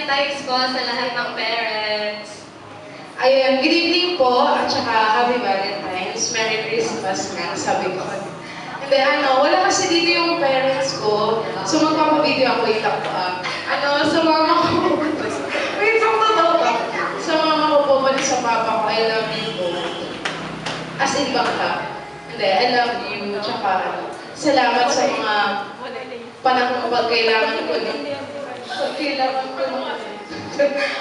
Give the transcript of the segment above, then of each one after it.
Valentine's po sa lahat ng parents. Ayun, good evening po, at saka Happy Valentine's. Merry Christmas nga, sabi ko. Hindi, wala kasi dito yung parents ko. So magpapabideo ako, wait up pa. Sa mama ko, wait up na daw pa. Sa mama ko po, pati sa papa ko, I love you po. As in baka. Hindi, I love you, tsaka salamat sa mga panahon kapag kailangan ko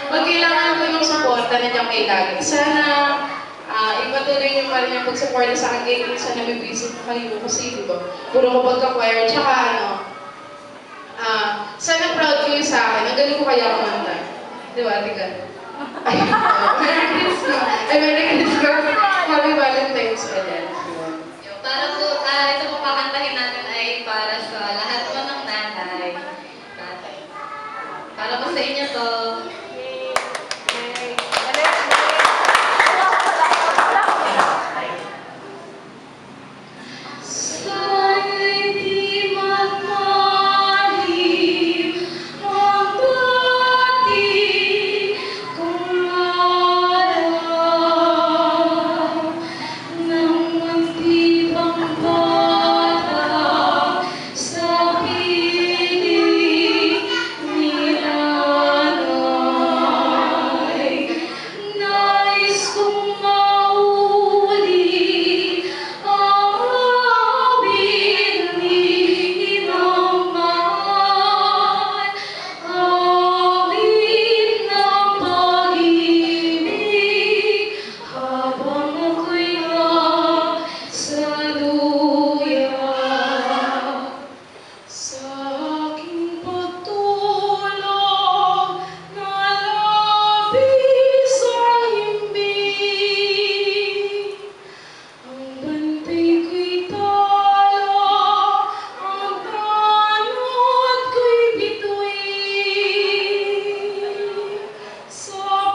pag kailangan ko ng suporta na niya kay lagi. Sana ipatuloy niyo pa rin yung pag-suporta sa akin kahit minsan nabibisip na kayo kasi diba, puro ko pagka-choir. Tsaka sana proud kayo sa akin. Ang galing ko kaya kumanta. Diba, Tika? Merry Christmas! Merry Christmas! Happy Valentine's ulit. Para po, ito po kakantahin natin ay para sa lahat po ng nanay. Para po sa inyo to.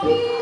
Happy